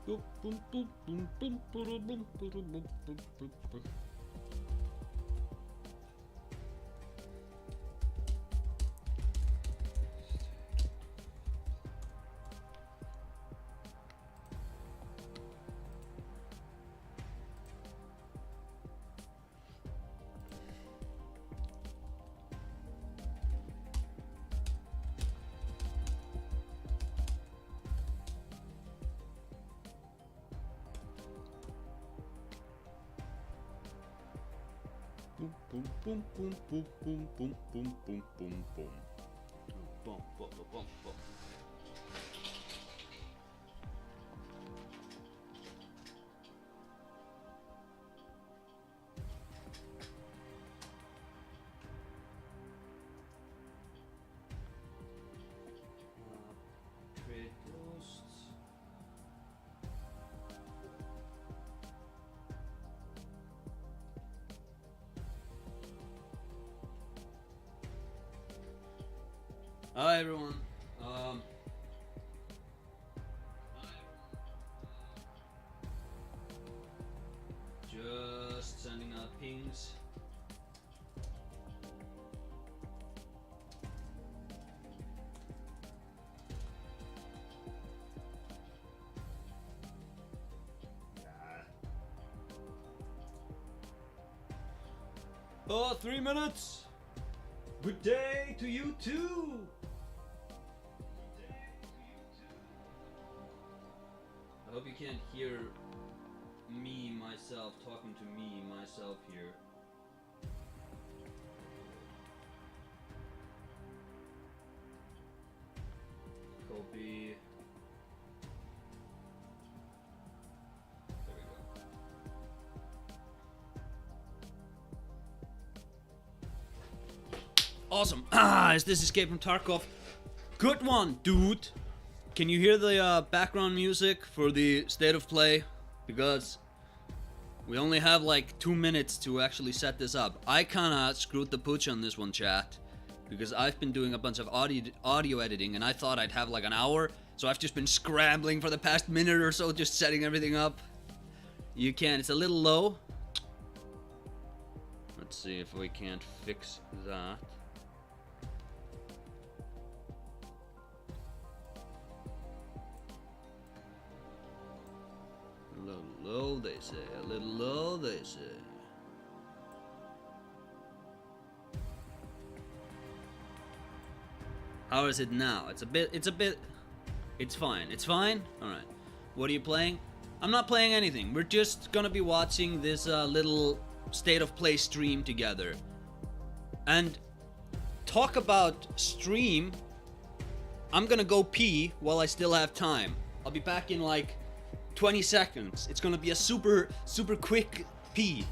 Boom, boom, boom, boom, boom, boom, boom, boom, boom, boom. Boom, boom, boom, boom. Create posts. Hi everyone. Just sending out pings. Oh, 3 minutes. Good day to you too. I hope you can't hear myself talking to myself here. Copy. There we go. Awesome. Is this Escape from Tarkov? Good one, dude. Can you hear the background music for the state of play? Because we only have like 2 minutes to actually set this up. I kinda screwed the pooch on this one, chat, because I've been doing a bunch of audio editing and I thought I'd have like an hour, so I've just been scrambling for the past minute or so just setting everything up. You can, it's a little low. Let's see if we can't fix that. A little low, they say. A little low, they say. How is it now? It's fine. It's fine? Alright. What are you playing? I'm not playing anything. We're just gonna be watching this little state of play stream together. And talk about stream. I'm gonna go pee while I still have time. I'll be back in like 20 seconds. It's gonna be a super quick pee.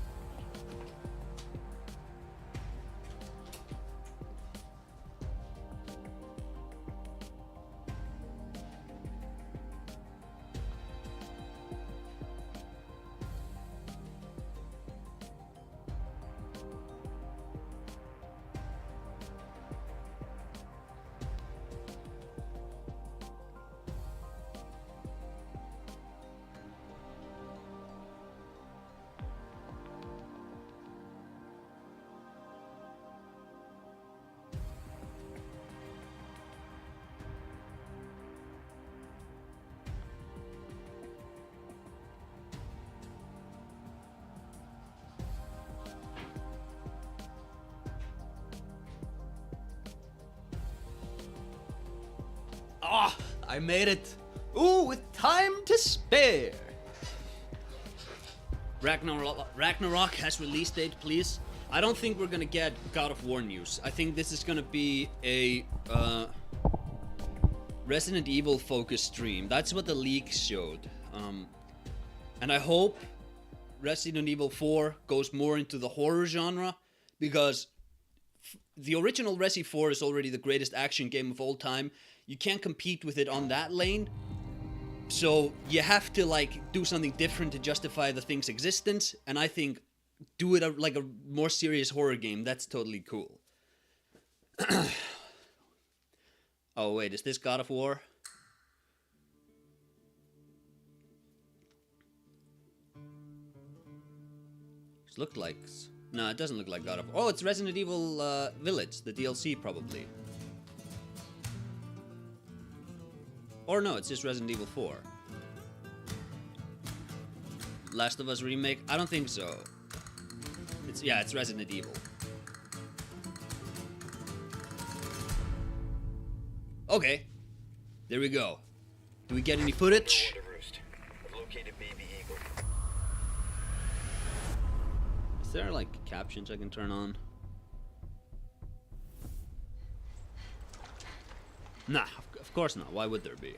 Ah, I made it. Ooh, with time to spare. Ragnarok has release date, please. I don't think we're gonna get God of War news. I think this is gonna be a Resident Evil focused stream. That's what the leaks showed. And I hope Resident Evil 4 goes more into the horror genre, because the original Resi 4 is already the greatest action game of all time. You can't compete with it on that lane. So you have to like do something different to justify the thing's existence, and I think do it like a more serious horror game. That's totally cool. Oh wait, is this God of War? It looked like... No, it doesn't look like God of... Oh, it's Resident Evil Village, the DLC probably. Or no, it's just Resident Evil 4. Last of Us remake? I don't think so. It's Resident Evil. Okay. There we go. Do we get any footage? Is there like captions I can turn on? Nah, of course not. Why would there be?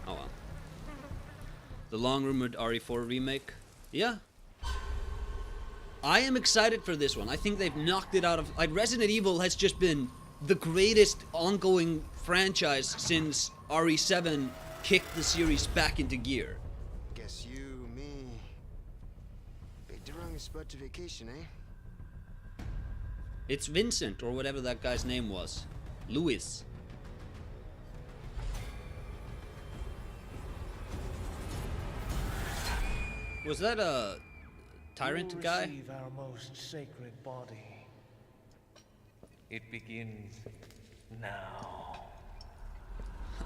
Oh well. The long rumored RE4 remake? Yeah. I am excited for this one. I think they've knocked it out of... Like, Resident Evil has just been the greatest ongoing franchise since RE7 kicked the series back into gear. Guess you, me, picked the wrong spot to vacation, eh? It's Vincent, or whatever that guy's name was. Louis. Was that a tyrant guy? Receive our most sacred body. It begins now.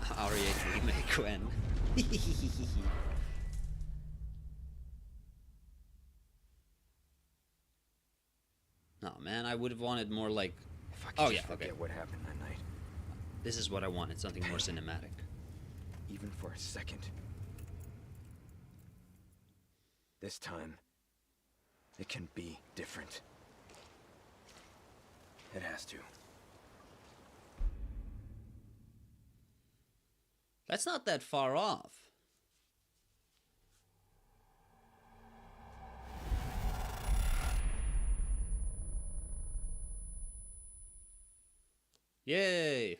RE8 remake when? No, man, I would have wanted more like... If I could Oh yeah, just okay. forget what happened that night, This is what I wanted, something more cinematic. even for a second. This time, it can be different. It has to. That's not that far off. Yay!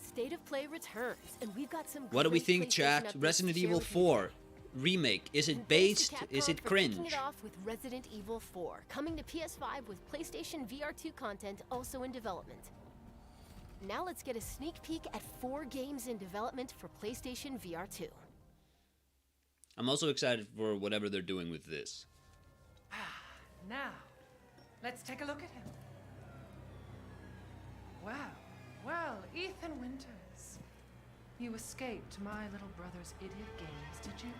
State of Play returns, and we've got some. What do we great think, PlayStation chat? updates Resident to share Evil with you 4 today. remake. Is it And thanks based? to Is Capcom it for kicking cringe? it off with Resident Evil 4, coming to PS5 with PlayStation VR2 content also in development. Now let's get a sneak peek at 4 games in development for PlayStation VR2. I'm also excited for whatever they're doing with this. Now, let's take a look at him. Wow. Well, Ethan Winters. You escaped my little brother's idiot games, did you?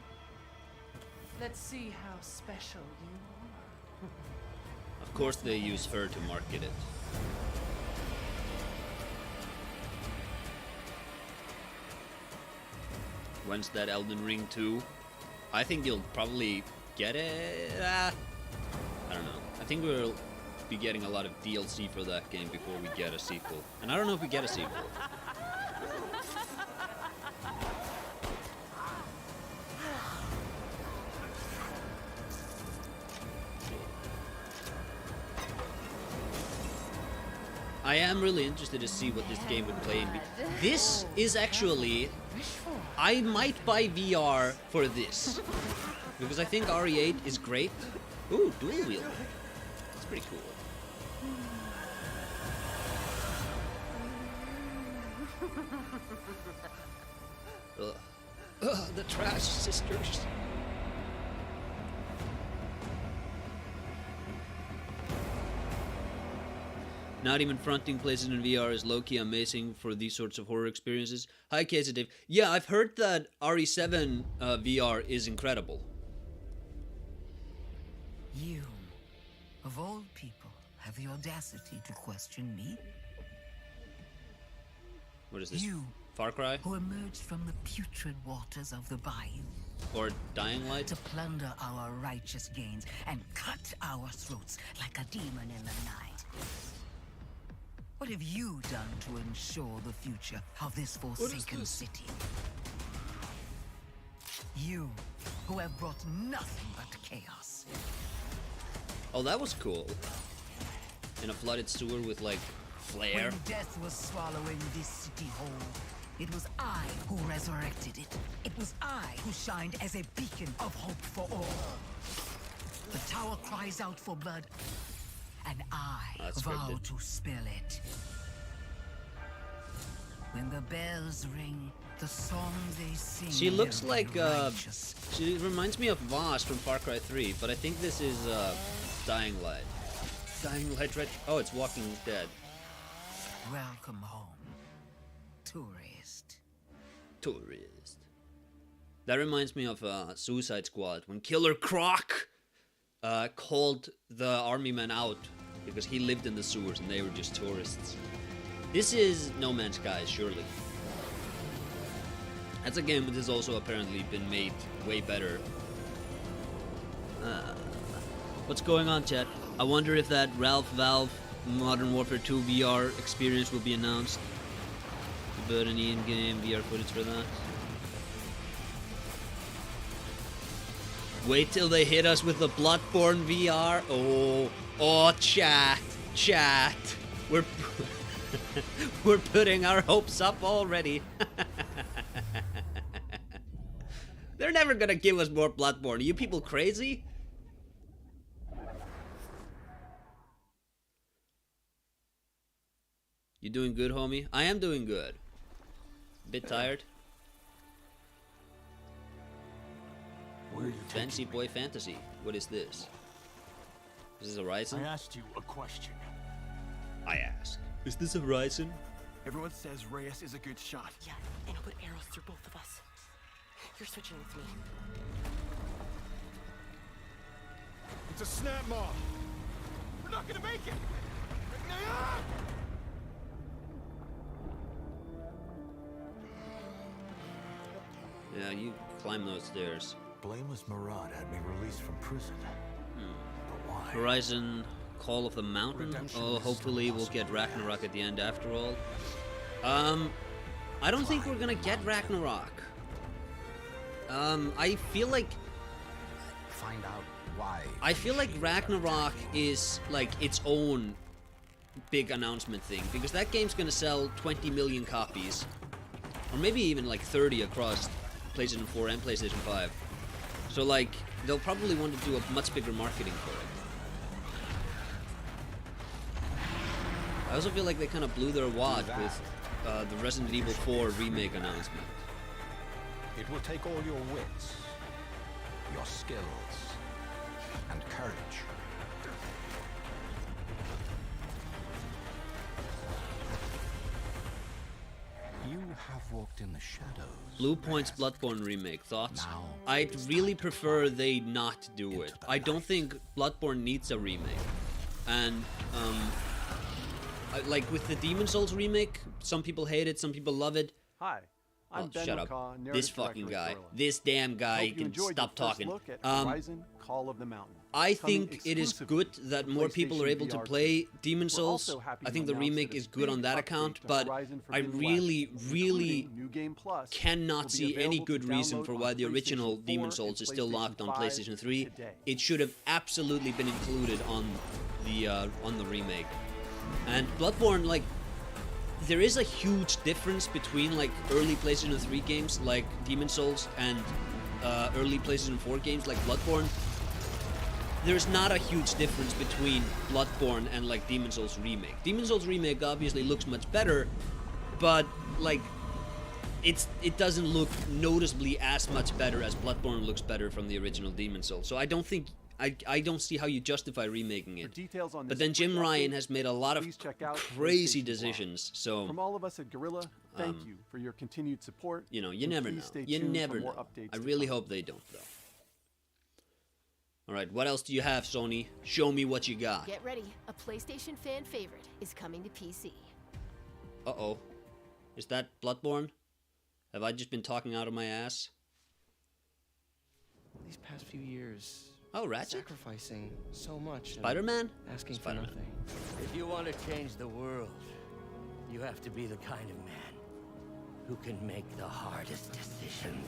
Let's see how special you are. Of course they use her to market it. When's that Elden Ring 2? I think you'll probably get it. I don't know. I think we'll be getting a lot of DLC for that game before we get a sequel. And I don't know if we get a sequel. I am really interested to see what this game would play in. This is actually... I might buy VR for this. Because I think RE8 is great. Ooh, dual wheel. That's pretty cool. Ugh, the Trash Sisters. Not even fronting places in VR is low-key amazing for these sorts of horror experiences. Hi, Casey Dave. Yeah, I've heard that RE7 VR is incredible. You, of all people, have the audacity to question me? What is this? You, Far Cry? who emerged from the putrid waters of the bayou Or Dying Light? to plunder our righteous gains and cut our throats like a demon in the night. What have you done to ensure the future of this forsaken city? You, who have brought nothing but chaos. Oh, that was cool. In a flooded sewer with, like, flare. When death was swallowing this city whole, it was I who resurrected it. It was I who shined as a beacon of hope for all. The tower cries out for blood, and I That's vow scripted. to spill it. When the bells ring, the song they sing. She looks will like be righteous. she reminds me of Voss from Far Cry 3, but I think this is Dying Light. Dying Light Red. Oh, it's Walking Dead. Welcome home, tourist. Tourist. That reminds me of Suicide Squad when Killer Croc called the army men out because he lived in the sewers and they were just tourists. This is No Man's Sky, surely. That's a game that has also apparently been made way better. What's going on, chat? I wonder if that Ralph Valve Modern Warfare 2 VR experience will be announced. But any in-game VR footage for that? Wait till they hit us with the Bloodborne VR. Oh, chat. We're we're putting our hopes up already. They're never gonna give us more Bloodborne. Are you people crazy? You doing good, homie? I am doing good. A bit tired. Where are you Fancy taking Boy me? Fantasy. What is this? Is this Horizon? I asked you a question. I ask. Is this Horizon? Everyone says Reyes is a good shot. Yeah, and I'll put arrows through both of us. You're switching with me. It's a snap mob. We're not gonna make it. Yeah, you climb those stairs. Blameless Murad had me released from prison. But why? Horizon Call of the Mountain. Redemption Oh, is hopefully we'll get Ragnarok at the end after all. I don't think we're gonna get Ragnarok. I feel like Find out why. I feel like Ragnarok is like its own big announcement thing because that game's gonna sell 20 million copies, or maybe even like 30 across PlayStation 4 and PlayStation 5. So like they'll probably want to do a much bigger marketing for it. I also feel like they kind of blew their wad with the Resident Evil 4 remake announcement. It will take all your wits, your skills, and courage. You have walked in the shadows. Blue Point's Bloodborne remake, thoughts? Now, I'd really prefer they not do it. I don't think Bloodborne needs a remake. And, like with the Demon Souls remake, some people hate it, some people love it. Hi, I'm Oh, Ben shut up. McCaw, narrative This director fucking of guy. Gorilla. This damn guy Hope you can enjoyed stop your first talking. Look at Horizon Call of the Mountain. I Coming think it is exclusively good that to more people are PlayStation able to VR play Demon We're Souls. also happy I to think the announce remake that a is good on big that update account, to but Horizon I Forbidden really, West, really including New Game Plus, cannot will be see any available good to reason download for on why the PlayStation original 4 Demon and Souls is still PlayStation locked on 5 PlayStation 3. today. It should have absolutely been included on the remake. And Bloodborne, like, there is a huge difference between like early PlayStation 3 games like Demon Souls and early PlayStation 4 games like Bloodborne. There's not a huge difference between Bloodborne and like Demon Souls Remake. Demon Souls Remake obviously looks much better, but like it doesn't look noticeably as much better as Bloodborne looks better from the original Demon Souls. So I don't think I don't see how you justify remaking For it. details on But this then Jim quick Ryan update, has made a lot of please check out crazy PlayStation decisions. Blog. So From all of us at Gorilla, thank you for your continued support. you know, you and never know. please stay You tuned for never more know. updates I to really come. hope they don't, though. All right, what else do you have, Sony? Show me what you got. Get ready, a PlayStation fan favorite is coming to PC. Uh-oh. Is that Bloodborne? Have I just been talking out of my ass? These past few years, Oh, Ratchet? sacrificing so much. and Spider-Man? Asking Spider-Man. for nothing. If you want to change the world, you have to be the kind of man who can make the hardest decisions.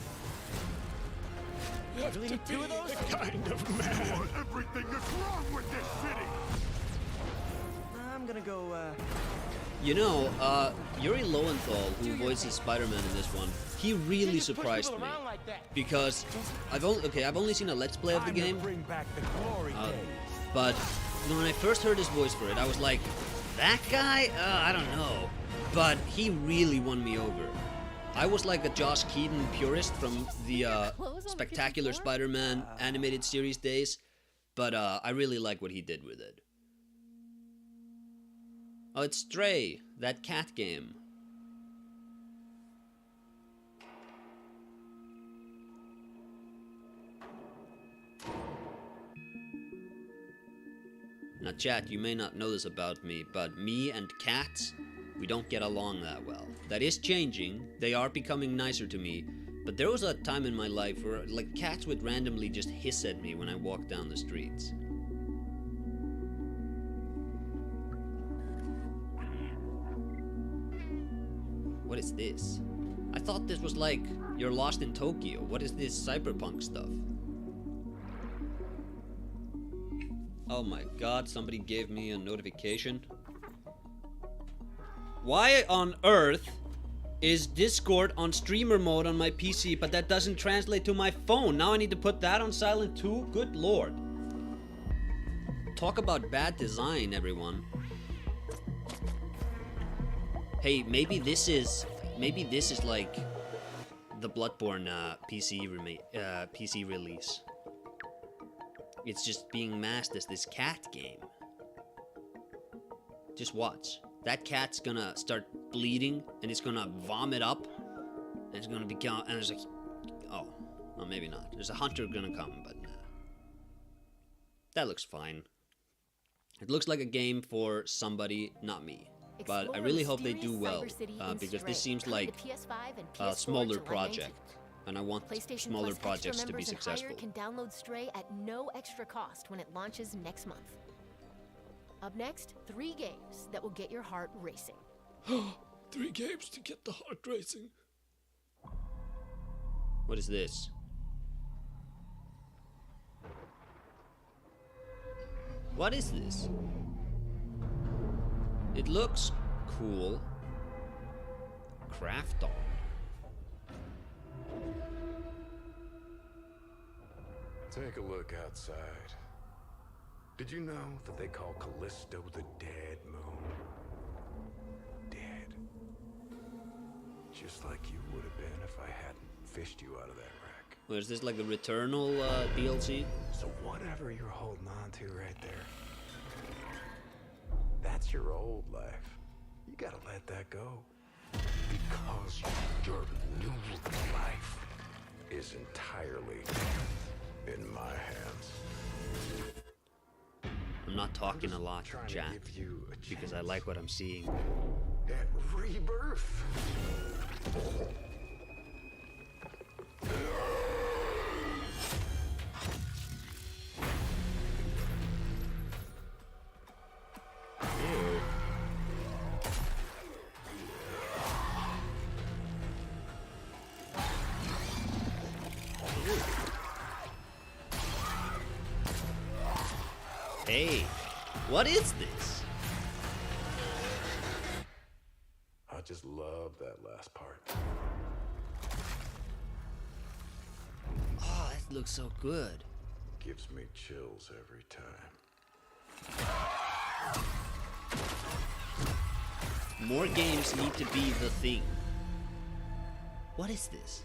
You really need two of those? Everything that's wrong with this city. I'm gonna go, You know, Yuri Lowenthal, who voices Spider-Man in this one, he really surprised me. Because I've only seen a Let's Play of the game, Bring back the glory days. but when I first heard his voice for it, I was like, that guy? I don't know. but he really won me over. I was like a Josh Keaton purist from the Spectacular Spider-Man animated series days, but I really like what he did with it. Oh, it's Stray, that cat game. Now chat, you may not know this about me, but me and cats, we don't get along that well. That is changing, they are becoming nicer to me, but there was a time in my life where like cats would randomly just hiss at me when I walked down the streets. What is this? I thought this was like, you're lost in Tokyo. What is this cyberpunk stuff? Oh my god, somebody gave me a notification. Why on earth is Discord on streamer mode on my PC, but that doesn't translate to my phone? Now I need to put that on silent too? Good lord. Talk about bad design, everyone. Hey, maybe this is like the Bloodborne PC release. It's just being masked as this cat game. Just watch. That cat's gonna start bleeding, and it's gonna vomit up, and it's gonna become, and there's like, oh, well maybe not. There's a hunter gonna come, but nah. That looks fine. It looks like a game for somebody, not me. But I really hope they do well, because this seems like a smaller project, and I want smaller projects to be successful. Can download Stray at no extra cost when it launches next month. Up next, 3 games that will get your heart racing. 3 games to get the heart racing. What is this? What is this? It looks cool. Craft on. Take a look outside. Did you know that they call Callisto the Dead Moon? Dead. Just like you would have been if I hadn't fished you out of that wreck. Well, is this like a Returnal DLC? So whatever you're holding on to right there, that's your old life. You gotta let that go. Because your new life is entirely in my hands. I'm not talking a lot, chat, because I like what I'm seeing. At rebirth. Hey, what is this? I just love that last part. Oh, that looks so good. Gives me chills every time. More games need to be the thing. What is this?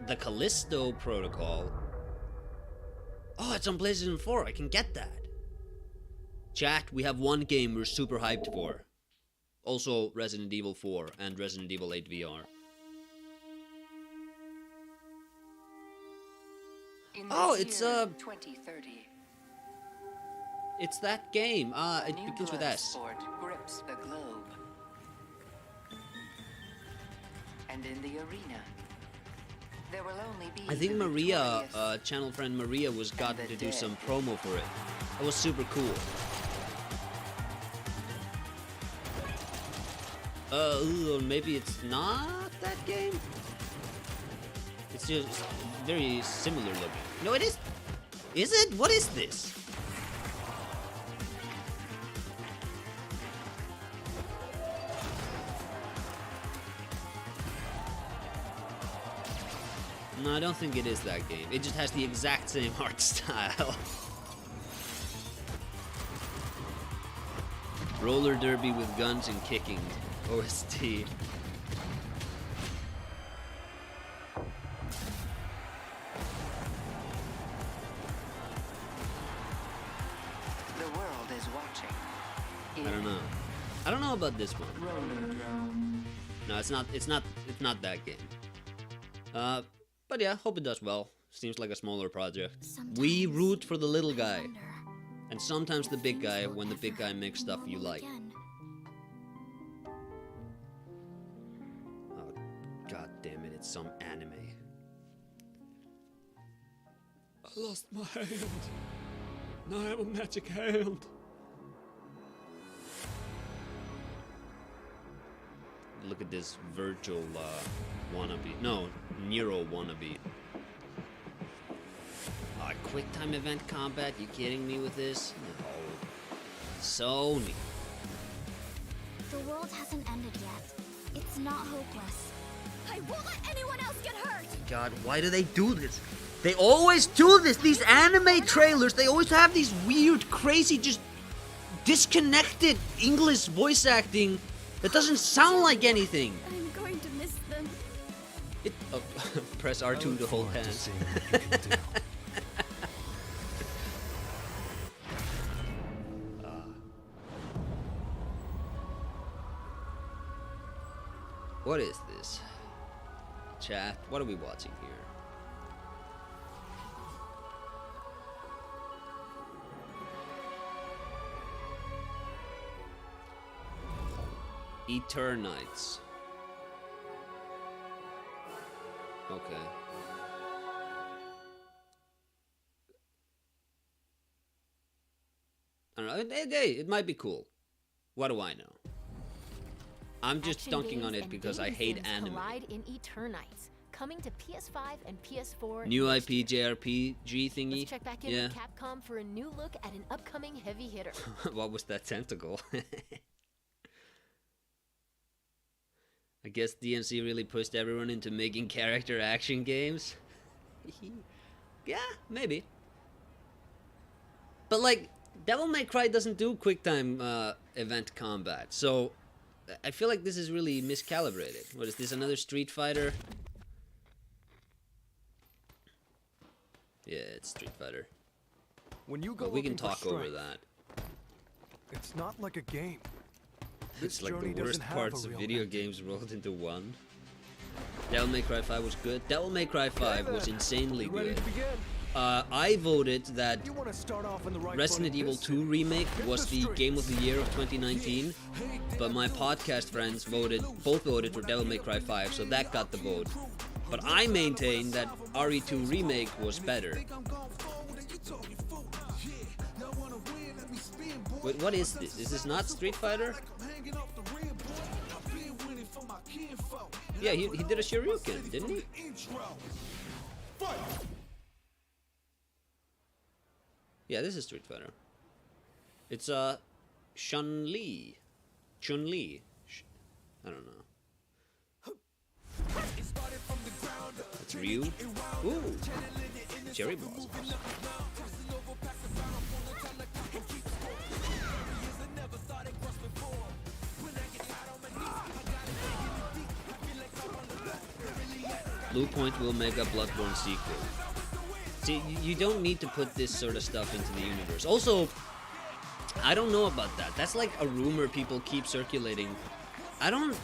The Callisto Protocol. Oh, it's on PlayStation 4. I can get that. Chat, we have one game we're super hyped for. Also, Resident Evil 4 and Resident Evil 8 VR. Oh, it's 2030. It's that game. It begins with S. Sport grips the globe. And in the arena, there will only be I think Maria, channel friend Maria, was gotten to do some promo for it. That was super cool. Maybe it's not that game? It's just very similar looking. No, it is. Is it? What is this? No, I don't think it is that game. It just has the exact same art style. Roller derby with guns and kicking. OST. The world is watching. I don't know. I don't know about this one. No, it's not that game. But yeah, hope it does well. Seems like a smaller project. We root for the little guy. And sometimes the big guy when the big guy makes stuff you like. Oh, god damn it, it's some anime. I lost my hand. Now I have a magic hand. Look at this Virgil wannabe. No, Nero wannabe. Quick time event combat? You kidding me with this? No. Sony. The world hasn't ended yet. It's not hopeless. I won't let anyone else get hurt! God, why do they do this? They always do this! These anime trailers, they always have these weird, crazy, just disconnected English voice acting that doesn't sound like anything. I'm going to miss them. Press R2 to hold hands. What is this? Chat, what are we watching here? Eternites. Okay. I don't know. Hey, it might be cool. What do I know? I'm just dunking on it because I hate anime. In Eternites, coming to PS5 and PS4. New IP JRPG thingy. Let's check back in with Capcom for a new look at an upcoming heavy hitter. What was that tentacle? I guess DMC really pushed everyone into making character action games. Yeah, maybe. But like, Devil May Cry doesn't do QuickTime event combat, so I feel like this is really miscalibrated. What is this, another Street Fighter? Yeah, it's Street Fighter. When you go we can talk over that. It's not like a game. It's like the worst parts of video games rolled into one. Devil May Cry 5 was good. Devil May Cry 5 was insanely good. I voted that Resident Evil 2 Remake was the Game of the Year of 2019, but my podcast friends both voted for Devil May Cry 5, so that got the vote. But I maintain that RE2 Remake was better. Wait, what is this? Is this not Street Fighter? Yeah, he did a Shoryuken, didn't he? Yeah, this is Street Fighter. It's Chun-Li. Chun-Li. I don't know. That's Ryu. Ooh, cherry blossoms. Blue Point will make a Bloodborne sequel. See, you don't need to put this sort of stuff into the universe. Also, I don't know about that. That's like a rumor people keep circulating. I don't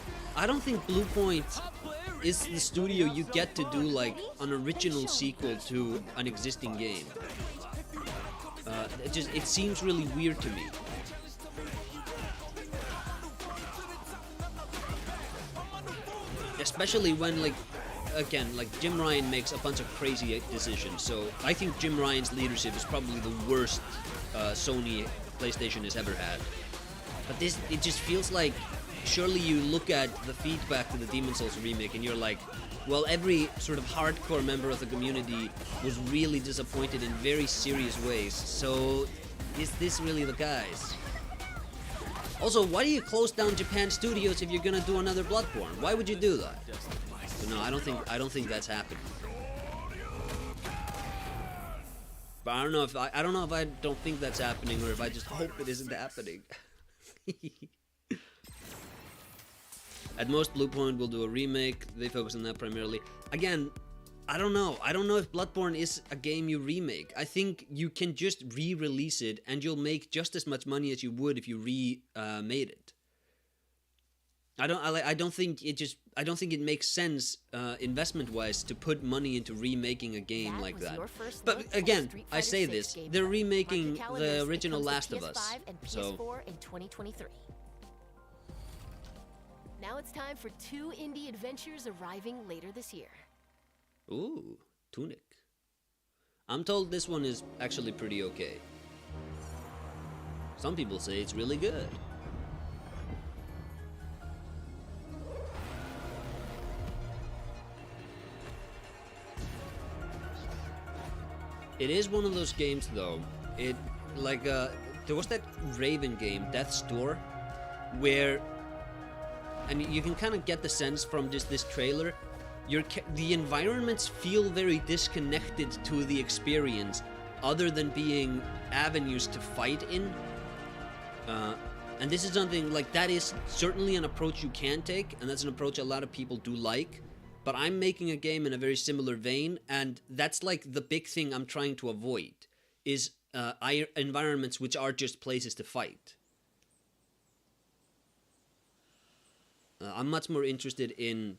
think Blue Point is the studio you get to do like an original sequel to an existing game. It seems really weird to me. Especially when, like, again, like, Jim Ryan makes a bunch of crazy decisions, so I think Jim Ryan's leadership is probably the worst Sony PlayStation has ever had. But this, it just feels like, surely you look at the feedback to the Demon's Souls remake and you're like, well, every sort of hardcore member of the community was really disappointed in very serious ways, so is this really the guys? Also, why do you close down Japan studios if you're gonna do another Bloodborne? Why would you do that? But no, I don't think that's happening. But I don't know if I don't think that's happening, or if I just hope it isn't happening. At most, Bluepoint will do a remake. They focus on that primarily. Again, I don't know. I don't know if Bloodborne is a game you remake. I think you can just re-release it and you'll make just as much money as you would if you made it. I don't think it makes sense investment-wise to put money into remaking a game like that. But again, I say this: they're remaking the original Last of Us. So in 2023. Now it's time for 2 indie adventures arriving later this year. Ooh, Tunic. I'm told this one is actually pretty okay. Some people say it's really good. It is one of those games though. There was that Raven game, Death's Door, where, and you can kind of get the sense from just this trailer, the environments feel very disconnected to the experience, other than being avenues to fight in. And this is something like that is certainly an approach you can take, and that's an approach a lot of people do like. But I'm making a game in a very similar vein, and that's like the big thing I'm trying to avoid, is environments which are just places to fight. I'm much more interested in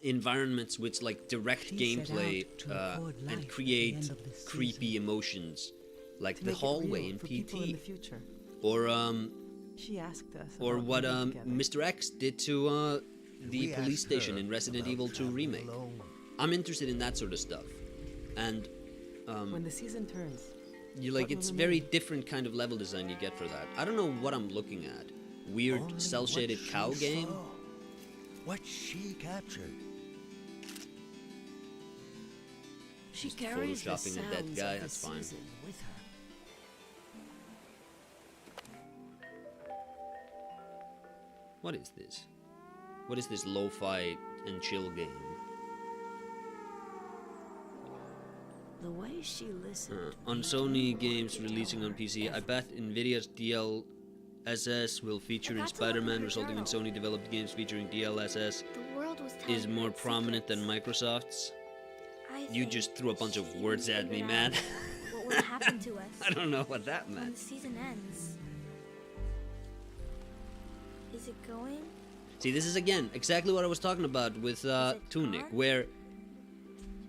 environments which like direct gameplay and create creepy emotions, like the hallway in PT, or what Mr. X did to the police station in Resident Evil 2 Remake. I'm interested in that sort of stuff, and when the season turns, it's very different kind of level design you get for that. I don't know what I'm looking at. Weird cel-shaded cow game. What she captured. She carries photoshopping a dead guy. That's fine. With her. What is this? What is this lo-fi and chill game? The way she listened. On Sony games releasing on PC, I bet Nvidia's DLSS will feature in Spider-Man, resulting in Sony-developed games featuring DLSS is more prominent than Microsoft's. You just threw a bunch of words at me, man. What will happen to us? I don't know what that When meant. the season ends. Is it going? See, this is again exactly what I was talking about with Tunic, where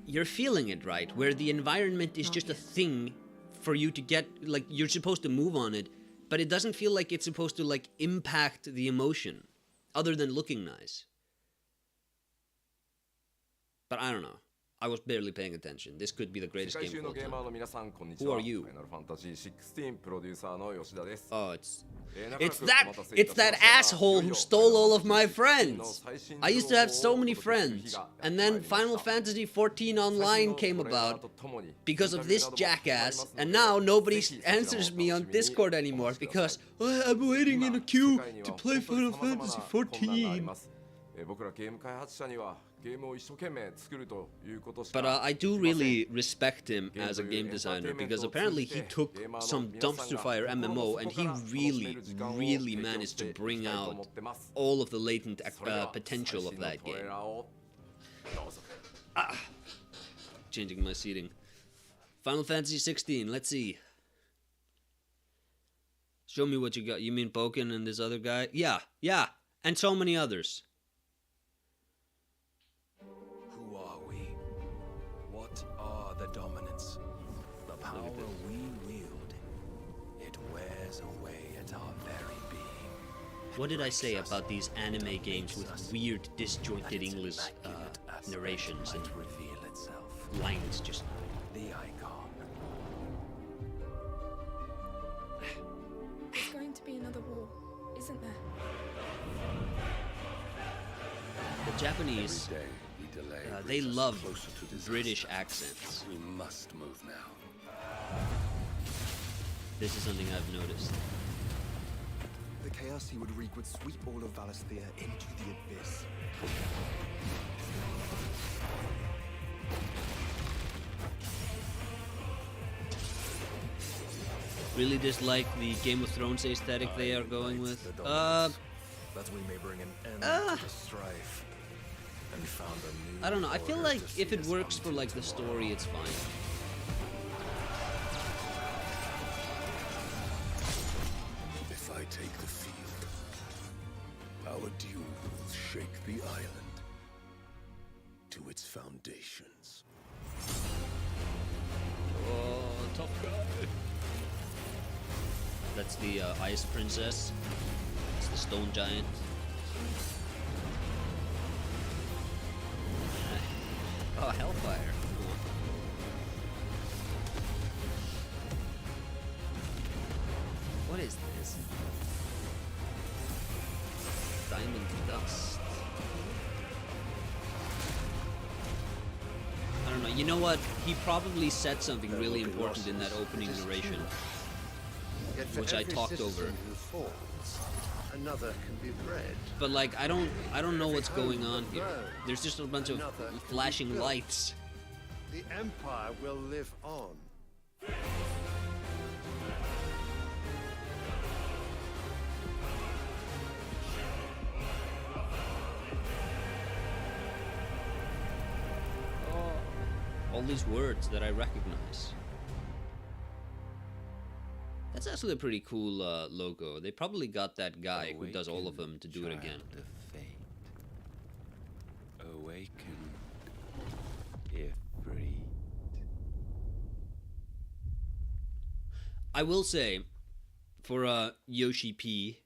you're feeling it, right? Where the environment is just a thing for you to get, like, you're supposed to move on it, but it doesn't feel like it's supposed to, like, impact the emotion, other than looking nice. But I don't know. I was barely paying attention. This could be the greatest game of all time. Who are you? Oh, it's that asshole who stole all of my friends. I used to have so many friends, and then Final Fantasy XIV Online came about because of this jackass, and now nobody answers me on Discord anymore because I'm waiting in a queue to play Final Fantasy XIV. But I do really respect him as a game designer, because apparently he took some dumpster fire MMO and he really managed to bring out all of the latent potential of that game. Changing my seating. Final Fantasy 16, let's see. Show me what you got. You mean Boken and this other guy? Yeah, and so many others. The dominance, the power we wield, it wears away at our very being. What did I say about these anime games with weird, disjointed English narrations and reveal itself? Lines just the icon. There's going to be another war, isn't there? The Japanese. They love British accents. We must move now. This is something I've noticed. The chaos he would wreak would sweep all of Valisthea into the abyss. really dislike the Game of Thrones aesthetic they are going with. That we may bring an end to the strife and found a new I don't know. I feel order like to if see it us works on for to like the tomorrow. story, it's fine. If I take the field, our duel will shake the island to its foundations. Oh, tough guy. That's the Ice Princess. It's the Stone Giant. Oh, Hellfire. Cool. What is this? Diamond Dust. I don't know. You know what? He probably said something really important in that opening narration, Yet for which I every talked over. citizen who falls, another can be bred. But like, I don't know what's going on here. There's just a bunch of flashing lights. The Empire will live on. All these words that I recognize. That's actually a pretty cool logo. They probably got that guy who does all of them to do it again. Awaken, Ifrit. I will say, for Yoshi P,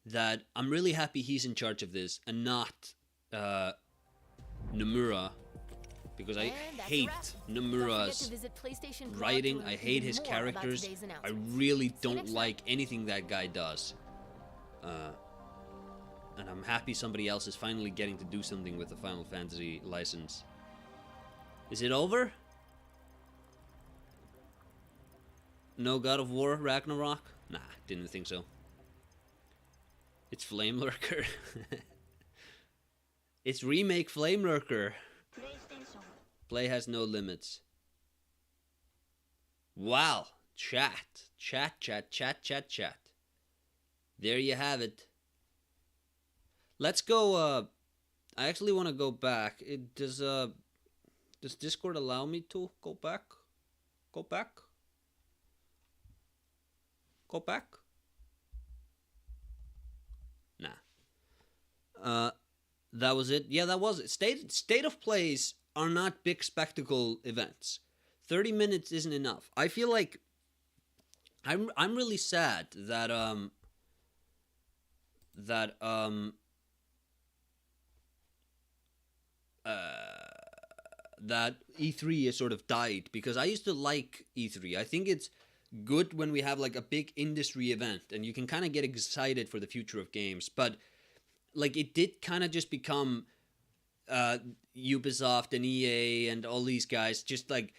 that I'm really happy he's in charge of this and not Nomura, because I hate Nomura's writing. I hate his characters. I really don't like anything that guy does. And I'm happy somebody else is finally getting to do something with the Final Fantasy license. Is it over? No God of War Ragnarok? Nah, didn't think so. It's Flame Lurker. It's remake Flame Lurker. Play has no limits. Wow. Chat. Chat. There you have it. Let's go, I actually want to go back. Does Discord allow me to go back? Go back? Go back? Nah. That was it. Yeah, that was it. State of plays are not big spectacle events. 30 minutes isn't enough. I feel like I'm really sad that that E3 has sort of died, because I used to like E3. I think it's good when we have like a big industry event and you can kind of get excited for the future of games, but like it did kind of just become Ubisoft and EA and all these guys just like,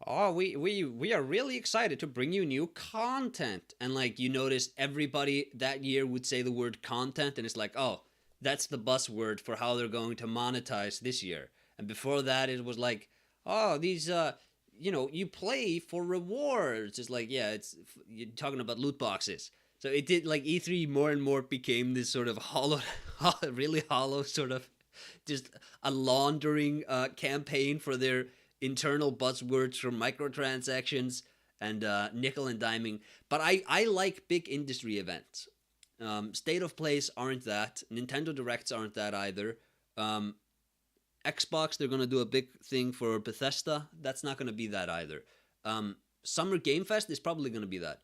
oh, we are really excited to bring you new content, and like you notice everybody that year would say the word content, and it's like, oh, that's the buzzword for how they're going to monetize this year. And before that, it was like, oh, these, you play for rewards. It's like, yeah, you're talking about loot boxes. So it did, like, E3 more and more became this sort of hollow, really hollow sort of, just a laundering campaign for their internal buzzwords from microtransactions and nickel and diming. But I like big industry events. State of Plays aren't that. Nintendo Directs aren't that either. Xbox, they're going to do a big thing for Bethesda. That's not going to be that either. Summer Game Fest is probably going to be that.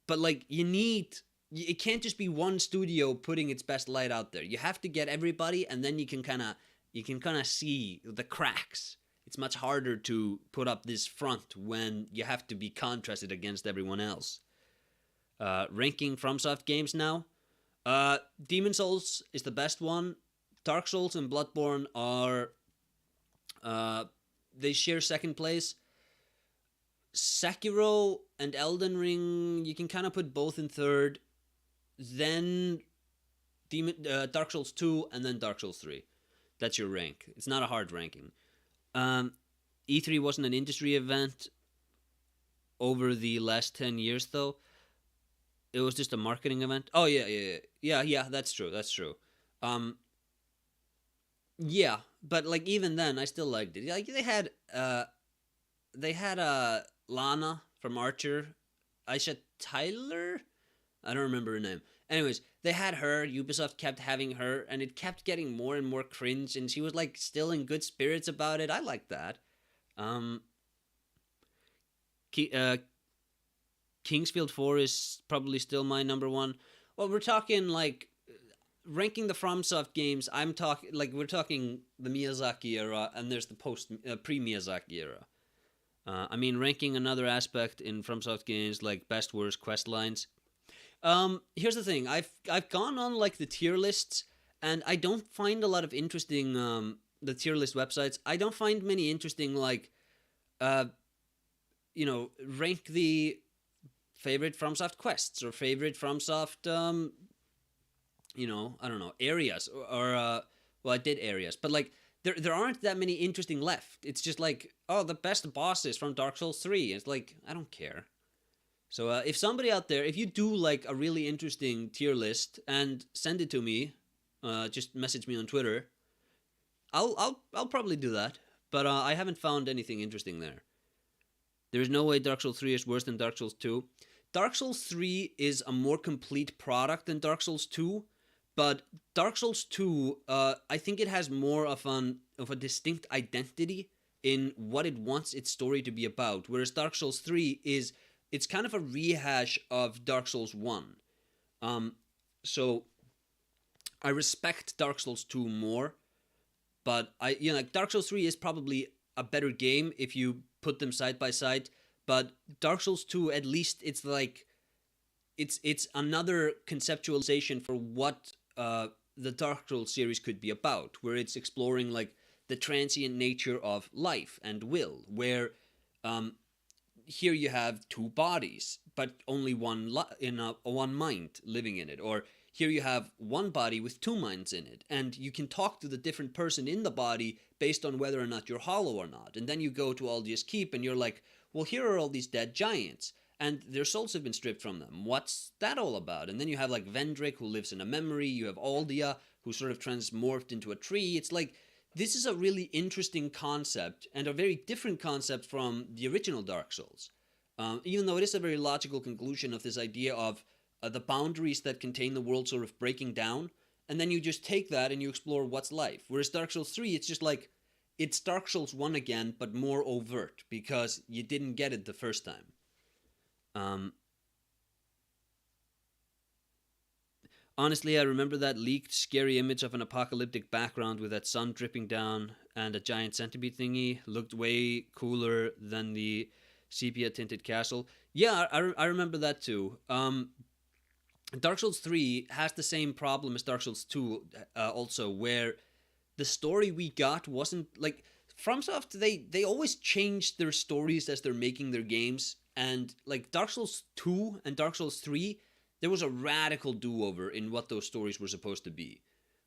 But like, it can't just be one studio putting its best light out there. You have to get everybody, and then you can kind of see the cracks. It's much harder to put up this front when you have to be contrasted against everyone else. Ranking FromSoft games now. Demon Souls is the best one. Dark Souls and Bloodborne are... they share second place. Sekiro and Elden Ring, you can kind of put both in third. Then Dark Souls 2 and then Dark Souls 3. That's your rank. It's not a hard ranking. E3 wasn't an industry event. over the last 10 years, though. It was just a marketing event. Oh, yeah, that's true. Yeah, but, like, even then, I still liked it. Like, they had Lana from Archer, Aisha Tyler? I don't remember her name. Anyways, they had her, Ubisoft kept having her, and it kept getting more and more cringe, and she was, like, still in good spirits about it. I liked that. Kingsfield 4 is probably still my number one. Well, we're talking, like, ranking the FromSoft games, we're talking the Miyazaki era, and there's the pre-Miyazaki era. I mean, ranking another aspect in FromSoft games, like best, worst, quest lines. Here's the thing, I've gone on, like, the tier lists, and I don't find a lot of interesting, the tier list websites, I don't find many interesting, like, rank the favorite FromSoft quests, or favorite FromSoft, I don't know, areas, or well, I did areas, but, like, there aren't that many interesting left. It's just like, oh, the best bosses from Dark Souls 3. It's like, I don't care. So if somebody out there, if you do, like, a really interesting tier list, and send it to me, just message me on Twitter, I'll probably do that. But I haven't found anything interesting there. There's no way Dark Souls 3 is worse than Dark Souls 2. Dark Souls 3 is a more complete product than Dark Souls 2, but Dark Souls 2, I think it has more of a distinct identity in what it wants its story to be about, whereas Dark Souls 3 it's kind of a rehash of Dark Souls 1. So I respect Dark Souls 2 more, but Dark Souls 3 is probably a better game if you put them side by side, but Dark Souls 2, at least it's like it's another conceptualization for what the Dark Souls series could be about, where it's exploring, like, the transient nature of life and will, where here you have two bodies, but only one mind living in it, or here you have one body with two minds in it, and you can talk to the different person in the body based on whether or not you're hollow or not. And then you go to Aldia's Keep, and you're like, well, here are all these dead giants, and their souls have been stripped from them. What's that all about? And then you have, like, Vendrick, who lives in a memory. You have Aldia, who sort of transmorphed into a tree. It's like, this is a really interesting concept, and a very different concept from the original Dark Souls. Even though it is a very logical conclusion of this idea of the boundaries that contain the world sort of breaking down, and then you just take that and you explore what's life. Whereas Dark Souls 3, it's just like, it's Dark Souls 1 again, but more overt, because you didn't get it the first time. Honestly, I remember that leaked, scary image of an apocalyptic background with that sun dripping down and a giant centipede thingy. Looked way cooler than the sepia-tinted castle. Yeah, I remember that too. Dark Souls 3 has the same problem as Dark Souls 2 also, where the story we got wasn't, like, FromSoft, they always change their stories as they're making their games, and, like, Dark Souls 2 and Dark Souls 3, there was a radical do-over in what those stories were supposed to be.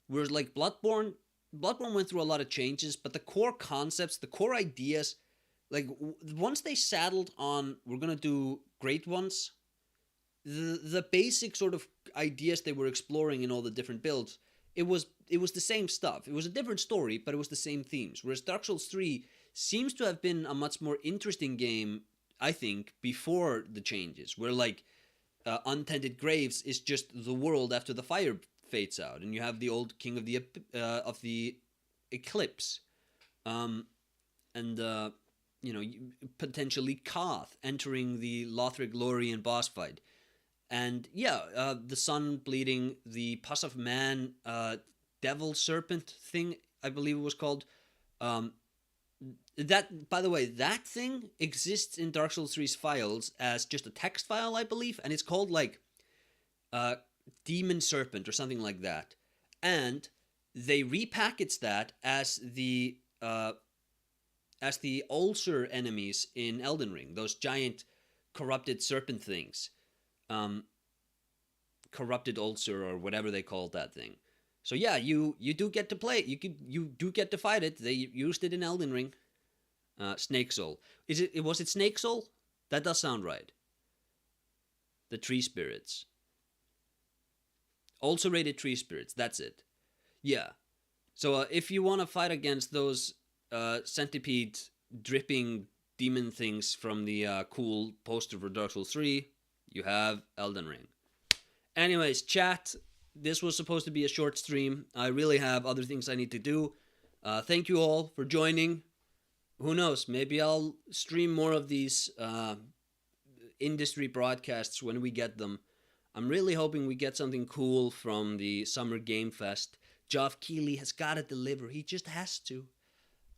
Whereas, like, Bloodborne went through a lot of changes, but the core concepts, the core ideas, like, once they settled on, we're gonna do great ones, the basic sort of ideas they were exploring in all the different builds, it was the same stuff. It was a different story, but it was the same themes. Whereas Dark Souls 3 seems to have been a much more interesting game, I think, before the changes, where, like, Untended Graves is just the world after the fire fades out, and you have the old king of the eclipse, and potentially Koth entering the Lothric Lorien boss fight, and the sun bleeding, the pus of man, devil serpent thing, I believe it was called. That, by the way, that thing exists in Dark Souls 3's files as just a text file, I believe, and it's called, like, Demon Serpent or something like that. And they repackaged that as the ulcer enemies in Elden Ring, those giant corrupted serpent things. Corrupted ulcer, or whatever they called that thing. So yeah, you do get to play it. You do get to fight it. They used it in Elden Ring. Snake Soul. Was it Snake Soul? That does sound right. The tree spirits. Also rated tree spirits, that's it. Yeah. So if you want to fight against those centipede dripping demon things from the cool poster for Dark Souls 3, you have Elden Ring. Anyways, chat, this was supposed to be a short stream. I really have other things I need to do. Thank you all for joining. Who knows, maybe I'll stream more of these industry broadcasts when we get them. I'm really hoping we get something cool from the Summer Game Fest. Geoff Keighley has got to deliver. He just has to.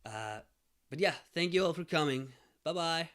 But yeah, thank you all for coming. Bye-bye.